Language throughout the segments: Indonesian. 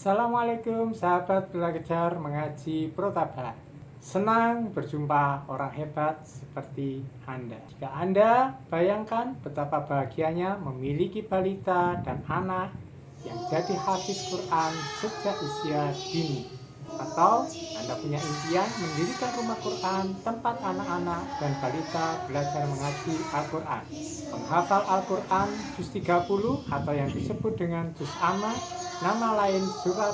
Assalamualaikum sahabat belajar mengaji Protaba. Senang berjumpa orang hebat seperti Anda. Jika Anda bayangkan betapa bahagianya memiliki balita dan anak yang jadi hafiz Quran sejak usia dini. Atau Anda punya impian mendirikan rumah Quran tempat anak-anak dan balita belajar mengaji Al-Quran, menghafal Al-Quran juz 30 atau yang disebut dengan juz amma, nama lain surat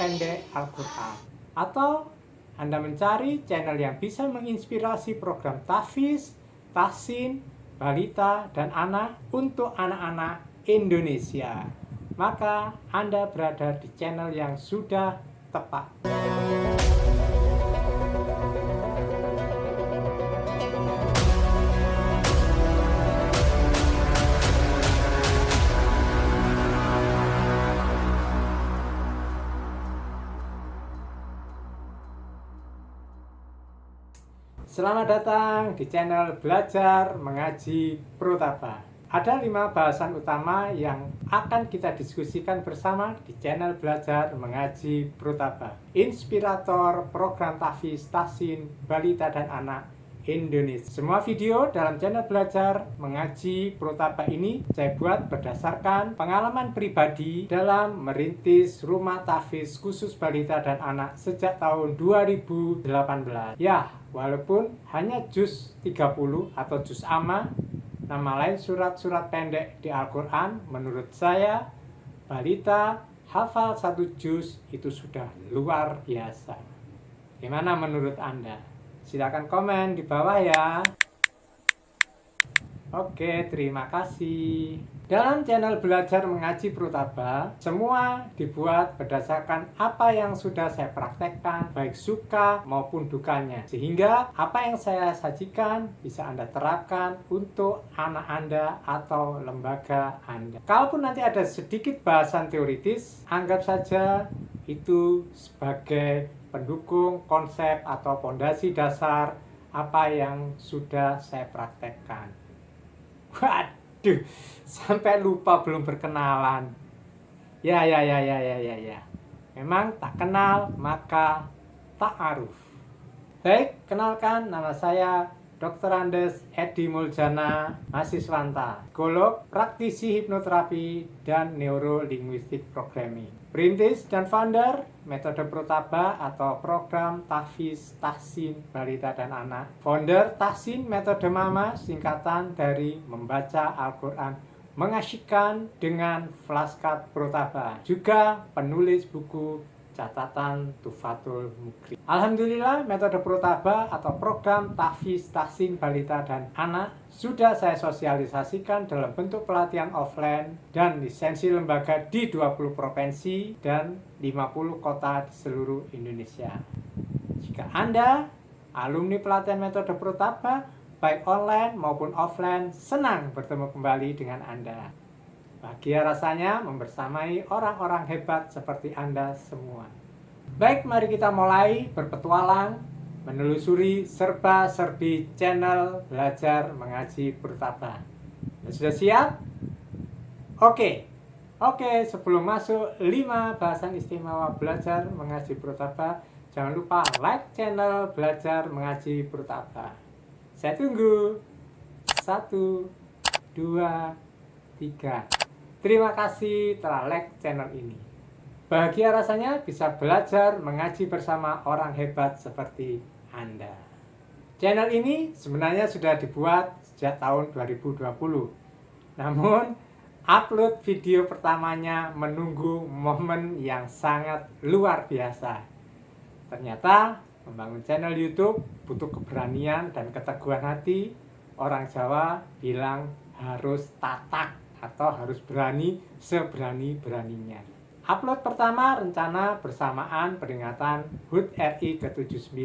pendek Al-Quran. Atau Anda mencari channel yang bisa menginspirasi program tahfiz, tahsin, balita, dan anak untuk anak-anak Indonesia. Maka Anda berada di channel yang sudah tepat. Selamat datang di channel Belajar Mengaji Protaba. Ada 5 bahasan utama yang akan kita diskusikan bersama di channel Belajar Mengaji Protaba. Inspirator program tahfiz, tahsin, balita, dan anak Indonesia. Semua video dalam channel Belajar Mengaji Protaba ini saya buat berdasarkan pengalaman pribadi dalam merintis rumah tahfiz khusus balita dan anak sejak tahun 2018. Ya, walaupun hanya juz 30 atau juz amma, nama lain surat-surat pendek di Al-Quran, menurut saya balita hafal 1 juz itu sudah luar biasa. Gimana menurut Anda? Silakan komen di bawah ya. Oke, terima kasih. Dalam channel Belajar Mengaji Protaba, semua dibuat berdasarkan apa yang sudah saya praktekkan, baik suka maupun dukanya. Sehingga apa yang saya sajikan bisa Anda terapkan untuk anak Anda atau lembaga Anda. Kalaupun nanti ada sedikit bahasan teoritis, anggap saja itu sebagai pendukung konsep atau fondasi dasar apa yang sudah saya praktekkan. Waduh, sampai lupa belum berkenalan. Ya. Memang tak kenal maka tak aruf. Baik, kenalkan, nama saya Dr. Andes Edi Muljana, mahasiswanta, psikolog, praktisi hipnoterapi, dan neurolinguistik programming. Perintis dan founder metode Protaba atau program tahfiz, tahsin, balita, dan anak. Founder tahsin metode mama, singkatan dari membaca Al-Quran mengasyikkan dengan flashcard Protaba. Juga penulis buku catatan Tufatul Mukri. Alhamdulillah, metode Protaba atau program tahfiz, tahsin, balita, dan anak sudah saya sosialisasikan dalam bentuk pelatihan offline dan lisensi lembaga di 20 provinsi dan 50 kota di seluruh Indonesia. Jika Anda alumni pelatihan metode Protaba, baik online maupun offline, senang bertemu kembali dengan Anda. Bahagia rasanya membersamai orang-orang hebat seperti Anda semua. Baik, mari kita mulai berpetualang menelusuri serba-serbi channel Belajar Mengaji Protaba. Sudah siap? Oke, sebelum masuk 5 bahasan istimewa Belajar Mengaji Protaba, jangan lupa like channel Belajar Mengaji Protaba. Saya tunggu. 1, 2, 3. Terima kasih telah like channel ini. Bahagia rasanya bisa belajar mengaji bersama orang hebat seperti Anda. Channel ini sebenarnya sudah dibuat sejak tahun 2020. Namun, upload video pertamanya menunggu momen yang sangat luar biasa. Ternyata, membangun channel YouTube butuh keberanian dan keteguhan hati. Orang Jawa bilang harus tatak atau harus berani seberani-beraninya. Upload pertama rencana bersamaan peringatan HUT RI ke-79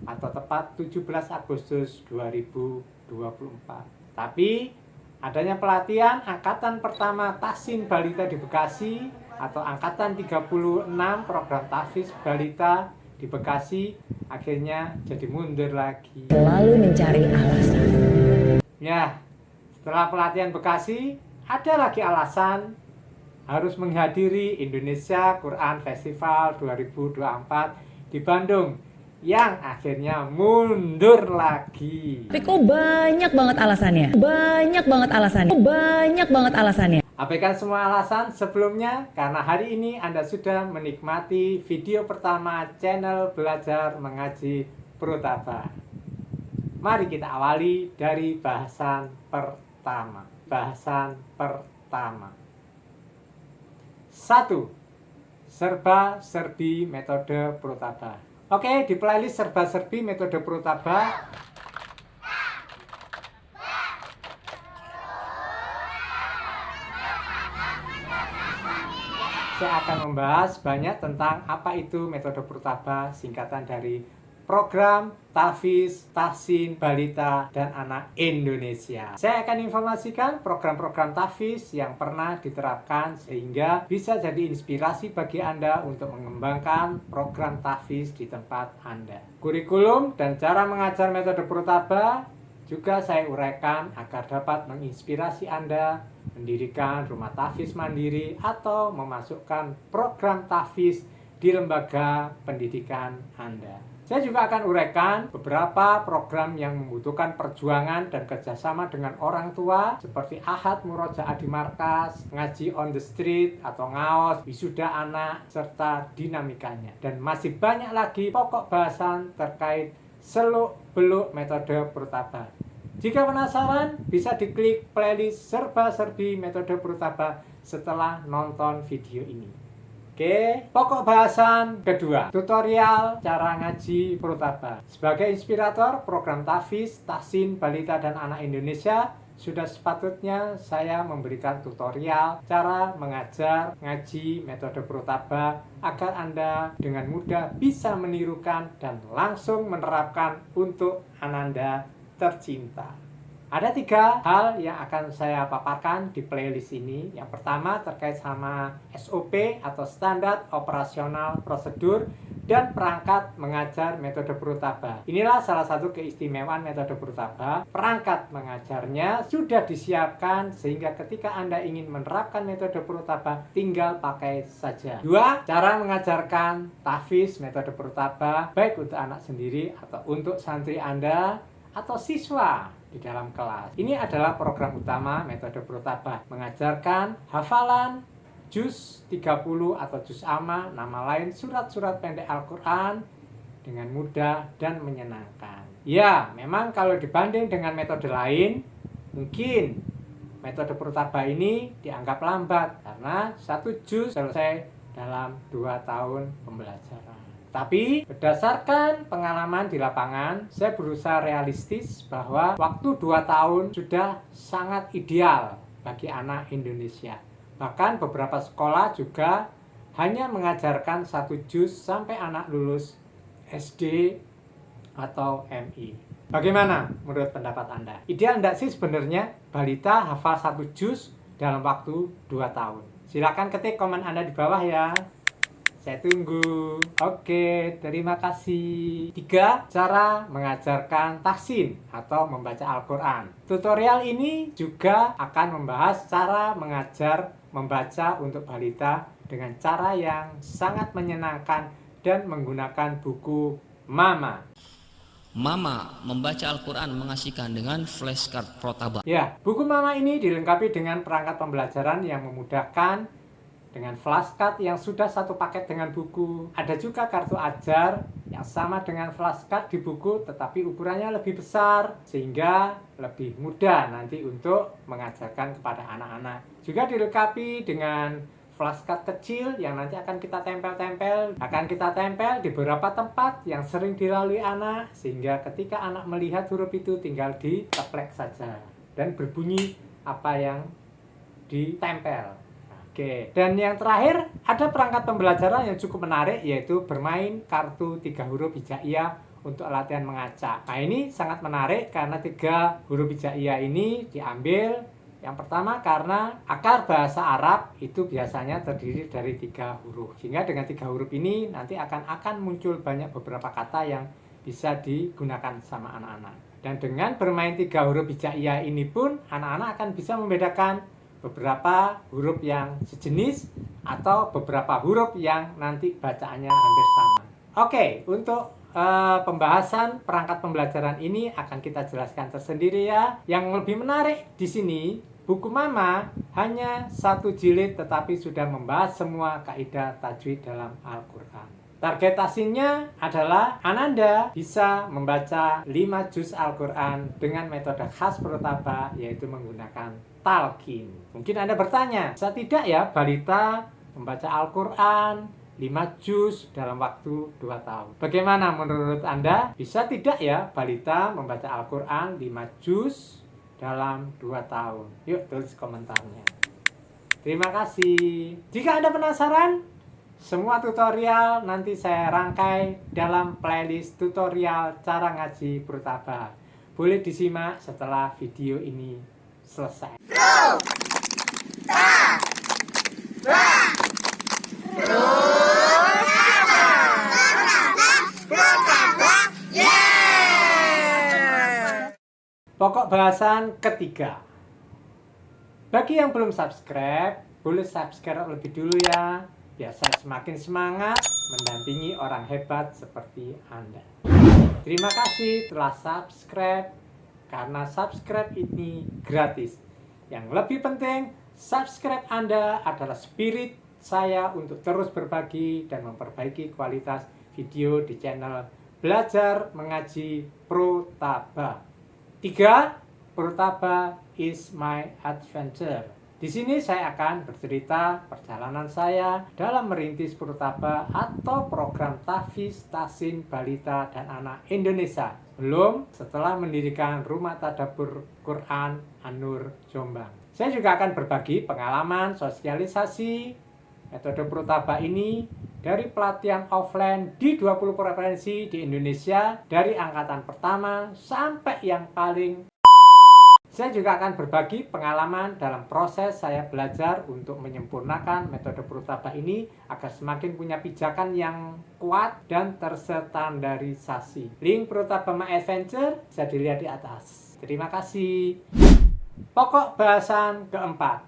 atau tepat 17 Agustus 2024. Tapi adanya pelatihan angkatan pertama tahsin balita di Bekasi atau angkatan 36 program tahfiz balita di Bekasi akhirnya jadi mundur lagi. Selalu mencari alasan. Ya, setelah pelatihan Bekasi ada lagi alasan harus menghadiri Indonesia Quran Festival 2024 di Bandung yang akhirnya mundur lagi. Tapi kok banyak banget alasannya? Banyak banget alasannya. Banyak banget alasannya. Abaikan semua alasan sebelumnya karena hari ini Anda sudah menikmati video pertama channel Belajar Mengaji Protaba. Mari kita awali dari bahasan pertama. Bahasan pertama. 1. Serba-serbi metode Protaba. Oke, di playlist serba-serbi metode Protaba saya akan membahas banyak tentang apa itu metode Protaba, singkatan dari Program Tahfiz, Tahsin, Balita, dan Anak Indonesia. Saya akan informasikan program-program tahfiz yang pernah diterapkan sehingga bisa jadi inspirasi bagi Anda untuk mengembangkan program tahfiz di tempat Anda. Kurikulum dan cara mengajar metode Protaba juga saya uraikan agar dapat menginspirasi Anda mendirikan rumah tahfiz mandiri atau memasukkan program tahfiz di lembaga pendidikan Anda. Saya juga akan uraikan beberapa program yang membutuhkan perjuangan dan kerjasama dengan orang tua seperti Ahad Murojaah di Markas, Ngaji on the Street atau Ngaos, Wisuda Anak, serta dinamikanya. Dan masih banyak lagi pokok bahasan terkait seluk-beluk metode Protaba. Jika penasaran, bisa diklik playlist serba-serbi metode Protaba setelah nonton video ini. Oke, pokok bahasan kedua, tutorial cara ngaji Protaba. Sebagai inspirator program tahfiz, tahsin, balita, dan anak Indonesia, sudah sepatutnya saya memberikan tutorial cara mengajar ngaji metode Protaba agar Anda dengan mudah bisa menirukan dan langsung menerapkan untuk Ananda tercinta. Ada 3 hal yang akan saya paparkan di playlist ini. Yang pertama terkait sama SOP atau standar operasional prosedur dan perangkat mengajar metode Protaba. Inilah salah satu keistimewaan metode Protaba. Perangkat mengajarnya sudah disiapkan sehingga ketika Anda ingin menerapkan metode Protaba tinggal pakai saja. 2. Cara mengajarkan tahfiz metode Protaba baik untuk anak sendiri atau untuk santri Anda atau siswa di dalam kelas. Ini adalah program utama metode Protaba, mengajarkan hafalan juz 30 atau juz amma, nama lain surat-surat pendek Al-Quran dengan mudah dan menyenangkan. Ya, memang kalau dibanding dengan metode lain, mungkin metode Protaba ini dianggap lambat karena 1 juz selesai dalam 2 tahun pembelajaran. Tapi berdasarkan pengalaman di lapangan, saya berusaha realistis bahwa waktu 2 tahun sudah sangat ideal bagi anak Indonesia. Bahkan beberapa sekolah juga hanya mengajarkan 1 juz sampai anak lulus SD atau MI. Bagaimana menurut pendapat Anda? Ideal enggak sih sebenarnya balita hafal 1 juz dalam waktu 2 tahun? Silakan ketik komen Anda di bawah ya. Saya tunggu. Oke, terima kasih. 3. Cara mengajarkan tahsin atau membaca Al-Quran. Tutorial ini juga akan membahas cara mengajar membaca untuk balita dengan cara yang sangat menyenangkan dan menggunakan buku Mama. Mama membaca Al-Quran mengasihkan dengan flashcard Protaba. Ya, buku Mama ini dilengkapi dengan perangkat pembelajaran yang memudahkan dengan flashcard yang sudah satu paket dengan buku. Ada juga kartu ajar yang sama dengan flashcard di buku tetapi ukurannya lebih besar sehingga lebih mudah nanti untuk mengajarkan kepada anak-anak. Juga dilengkapi dengan flashcard kecil yang nanti akan kita tempel di beberapa tempat yang sering dilalui anak sehingga ketika anak melihat huruf itu tinggal diteplek saja dan berbunyi apa yang ditempel. Oke, dan yang terakhir ada perangkat pembelajaran yang cukup menarik yaitu bermain kartu 3 huruf hijaiyah untuk latihan mengacak. Nah ini sangat menarik karena 3 huruf hijaiyah ini diambil yang pertama karena akar bahasa Arab itu biasanya terdiri dari 3 huruf. Sehingga dengan 3 huruf ini nanti akan muncul banyak beberapa kata yang bisa digunakan sama anak-anak. Dan dengan bermain 3 huruf hijaiyah ini pun anak-anak akan bisa membedakan beberapa huruf yang sejenis atau beberapa huruf yang nanti bacaannya hampir sama. Oke, untuk pembahasan perangkat pembelajaran ini akan kita jelaskan tersendiri ya. Yang lebih menarik di sini, buku Mama hanya 1 jilid tetapi sudah membahas semua kaidah tajwid dalam Al-Quran. Target hasilnya adalah Ananda bisa membaca 5 juz Al-Quran dengan metode khas Protaba, yaitu menggunakan talqin. Mungkin Anda bertanya, bisa tidak ya balita membaca Al-Quran 5 juz dalam waktu 2 tahun? Bagaimana menurut Anda? Bisa tidak ya balita membaca Al-Quran 5 juz dalam 2 tahun? Yuk tulis komentarnya. Terima kasih. Jika Anda penasaran, semua tutorial nanti saya rangkai dalam playlist tutorial cara ngaji Protaba. Boleh disimak setelah video ini selesai. Pokok bahasan ketiga. Bagi yang belum subscribe, boleh subscribe lebih dulu ya, biar saya semakin semangat mendampingi orang hebat seperti Anda. Terima kasih telah subscribe, karena subscribe ini gratis. Yang lebih penting, subscribe Anda adalah spirit saya untuk terus berbagi dan memperbaiki kualitas video di channel Belajar Mengaji Protaba. 3. Protaba is my adventure. Di sini saya akan bercerita perjalanan saya dalam merintis Protaba atau program tahfiz, tahsin, balita, dan anak Indonesia. Belum setelah mendirikan Rumah Tadabbur Quran An-Nur Jombang. Saya juga akan berbagi pengalaman sosialisasi metode Protaba ini dari pelatihan offline di 20 provinsi di Indonesia, dari angkatan pertama sampai yang paling. Saya juga akan berbagi pengalaman dalam proses saya belajar untuk menyempurnakan metode Protaba ini agar semakin punya pijakan yang kuat dan terstandarisasi. Link Protaba My Adventure bisa dilihat di atas. Terima kasih. Pokok bahasan keempat,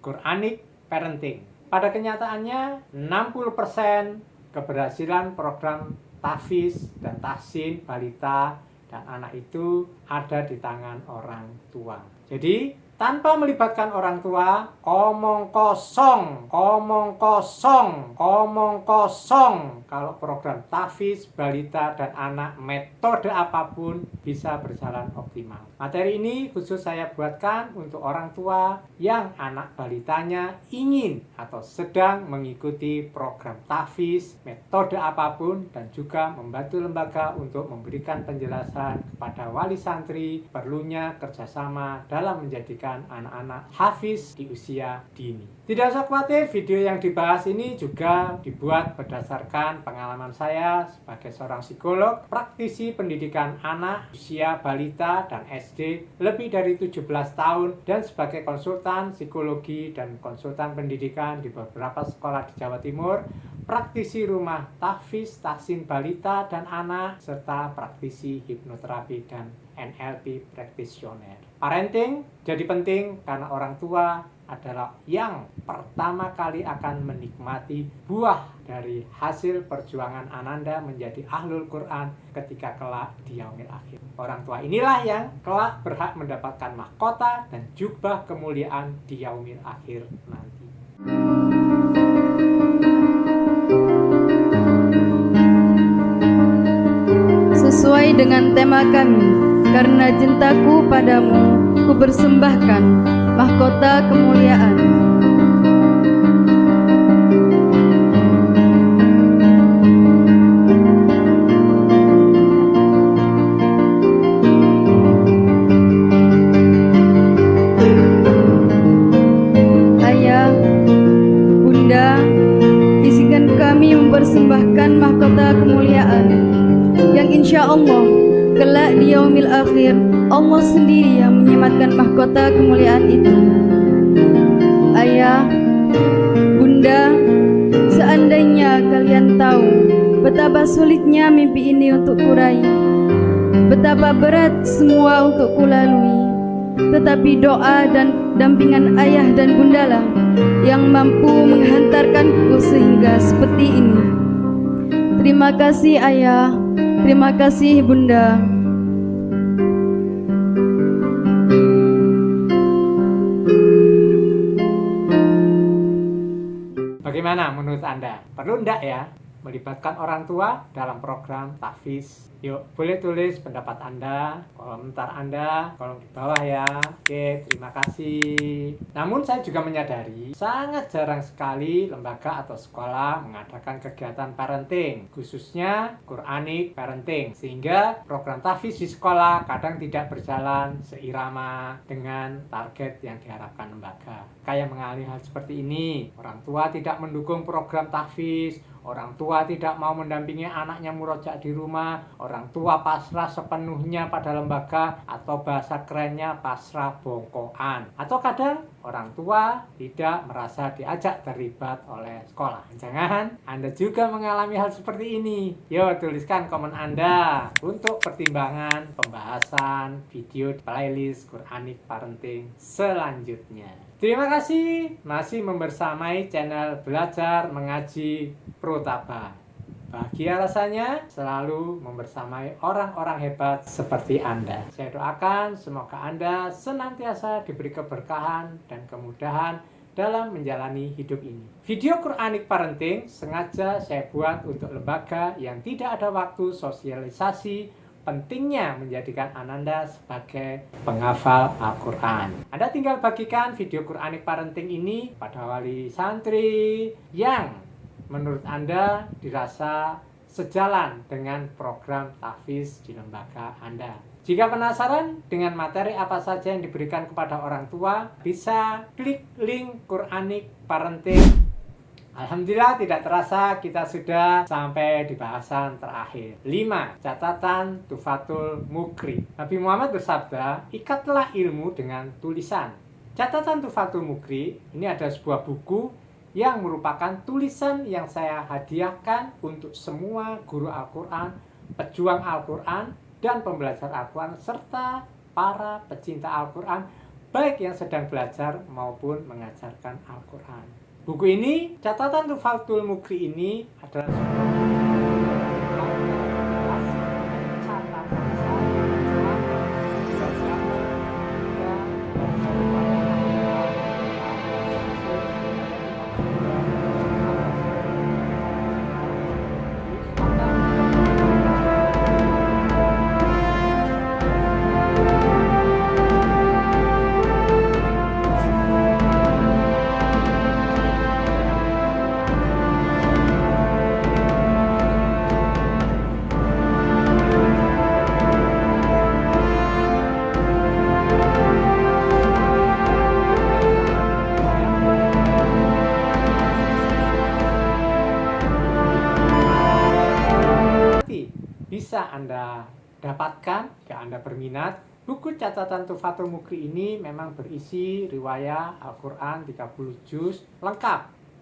Quranic Parenting. Pada kenyataannya, 60% keberhasilan program tahfiz dan tahsin balita dan anak itu ada di tangan orang tua. Jadi, tanpa melibatkan orang tua, omong kosong, omong kosong, omong kosong. Kalau program tahfiz, balita, dan anak, metode apapun bisa berjalan optimal. Materi ini khusus saya buatkan untuk orang tua yang anak balitanya ingin atau sedang mengikuti program tahfiz, metode apapun, dan juga membantu lembaga untuk memberikan penjelasan kepada wali santri perlunya kerjasama dalam menjadikan anak-anak hafiz di usia dini. Tidak usah khawatir, video yang dibahas ini juga dibuat berdasarkan pengalaman saya sebagai seorang psikolog, praktisi pendidikan anak usia balita dan SD lebih dari 17 tahun, dan sebagai konsultan psikologi dan konsultan pendidikan di beberapa sekolah di Jawa Timur, praktisi rumah tahfiz, tahsin balita dan anak, serta praktisi hipnoterapi dan NLP practitioner. Parenting jadi penting karena orang tua adalah yang pertama kali akan menikmati buah dari hasil perjuangan Ananda menjadi ahlul Quran ketika kelak di yaumil akhir. Orang tua inilah yang kelak berhak mendapatkan mahkota dan jubah kemuliaan di yaumil akhir nanti. Sesuai dengan tema kami, karena cintaku padamu, ku persembahkan mahkota kemuliaan. Ayah, Bunda, izinkan kami mempersembahkan mahkota kemuliaan yang insya Allah kelak di yaumil akhir Allah sendiri yang menyematkan mahkota kemuliaan itu. Ayah, Bunda, seandainya kalian tahu betapa sulitnya mimpi ini untuk kuraih, betapa berat semua untuk kulalui, tetapi doa dan dampingan ayah dan bundalah yang mampu menghantarkanku sehingga seperti ini. Terima kasih ayah, terima kasih bunda. Bagaimana menurut Anda? Perlu enggak ya melibatkan orang tua dalam program tahfiz? Yuk, boleh tulis pendapat Anda, komentar Anda, kolom di bawah ya. Oke, terima kasih. Namun saya juga menyadari sangat jarang sekali lembaga atau sekolah mengadakan kegiatan parenting, khususnya Quranic parenting, sehingga program tahfiz di sekolah kadang tidak berjalan seirama dengan target yang diharapkan lembaga. Kayak mengalami hal seperti ini, orang tua tidak mendukung program tahfiz, orang tua tidak mau mendampingi anaknya murojaah di rumah, orang tua pasrah sepenuhnya pada lembaga, atau bahasa kerennya pasrah bongkoan. Atau kadang orang tua tidak merasa diajak terlibat oleh sekolah. Jangan Anda juga mengalami hal seperti ini. Yuk, tuliskan komen Anda untuk pertimbangan pembahasan video playlist Quranic Parenting selanjutnya. Terima kasih masih membersamai channel Belajar Mengaji Protaba. Bahagia rasanya selalu membersamai orang-orang hebat seperti Anda. Saya doakan semoga Anda senantiasa diberi keberkahan dan kemudahan dalam menjalani hidup ini. Video Quranic Parenting sengaja saya buat untuk lembaga yang tidak ada waktu sosialisasi pentingnya menjadikan Ananda sebagai penghafal Al-Quran. Anda tinggal bagikan video Quranic Parenting ini pada wali santri yang menurut Anda dirasa sejalan dengan program tahfiz di lembaga Anda. Jika penasaran dengan materi apa saja yang diberikan kepada orang tua, bisa klik link Quranic Parenting. Alhamdulillah tidak terasa kita sudah sampai di bahasan terakhir. 5. Catatan Tuhfatul Mukri. Nabi Muhammad bersabda, ikatlah ilmu dengan tulisan. Catatan Tuhfatul Mukri ini adalah sebuah buku yang merupakan tulisan yang saya hadiahkan untuk semua guru Al-Quran, pejuang Al-Quran, dan pembelajar Al-Quran, serta para pecinta Al-Quran, baik yang sedang belajar maupun mengajarkan Al-Quran. Buku ini, Catatan Tuhfatul Mukri ini adalah bisa Anda dapatkan jika Anda berminat. Buku Catatan Tuhfatul Mukri ini memang berisi riwayat Al-Quran 30 juz lengkap.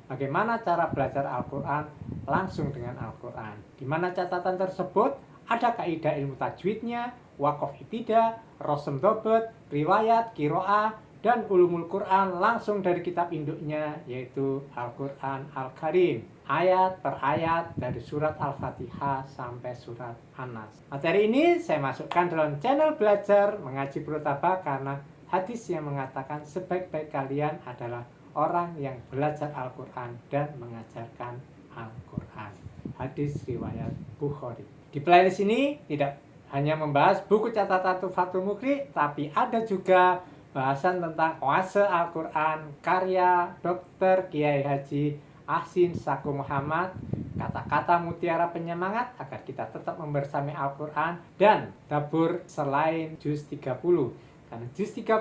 Bagaimana cara belajar Al-Quran langsung dengan Al-Quran. Di mana catatan tersebut ada kaidah ilmu tajwidnya, waqaf ibtidah, rosem dobet, riwayat, kiroah, dan ulumul Quran langsung dari kitab induknya yaitu Al-Quran Al-Karim, ayat per ayat dari surat Al-Fatihah sampai surat An-Nas. Materi ini saya masukkan dalam channel Belajar Mengaji Protaba karena hadis yang mengatakan sebaik-baik kalian adalah orang yang belajar Al-Quran dan mengajarkan Al-Quran. Hadis riwayat Bukhari. Di playlist ini tidak hanya membahas buku catatan Tuhfatul Mukri, tapi ada juga bahasan tentang oase Al-Quran karya Dr. Kiai Haji Ahsin Saku Muhammad, kata-kata mutiara penyemangat agar kita tetap membersamai Al-Quran, dan dapur selain juz 30 karena juz 30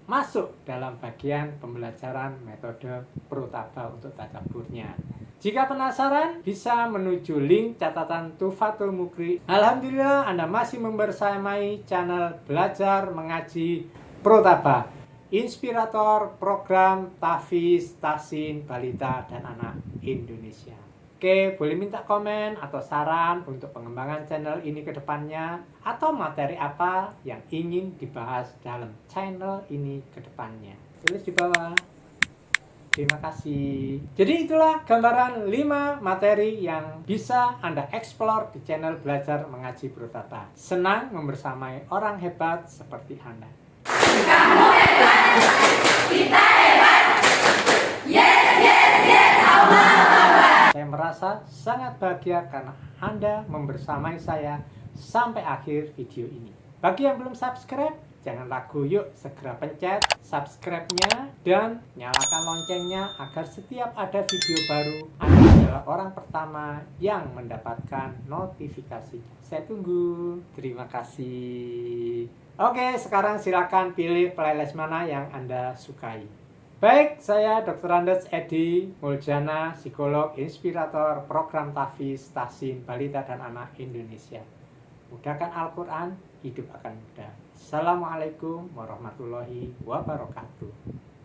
masuk dalam bagian pembelajaran metode Protaba untuk tadaburnya. Jika penasaran, bisa menuju link catatan Tuhfatul Mukri. Alhamdulillah Anda masih membersamai channel Belajar Mengaji Protaba, inspirator program tahfiz, tahsin, balita, dan anak Indonesia. Oke, boleh minta komen atau saran untuk pengembangan channel ini ke depannya, atau materi apa yang ingin dibahas dalam channel ini ke depannya. Tulis di bawah. Terima kasih. Jadi itulah gambaran 5 materi yang bisa Anda eksplor di channel Belajar Mengaji Brotata. Senang membersamai orang hebat seperti Anda. Kamu hebat, kita hebat. Yes, yes, yes, Allah Akbar. Saya merasa sangat bahagia karena Anda membersamai saya sampai akhir video ini. Bagi yang belum subscribe, jangan ragu, yuk segera pencet subscribe-nya dan nyalakan loncengnya agar setiap ada video baru Anda adalah orang pertama yang mendapatkan notifikasinya. Saya tunggu. Terima kasih. Oke, sekarang silakan pilih playlist mana yang Anda sukai. Baik, saya Dr. Andes Edi Muljana, psikolog, inspirator program Tahfiz, Tahsin, Balita dan Anak Indonesia. Mudahkan Al-Quran, hidup akan mudah. Assalamualaikum warahmatullahi wabarakatuh.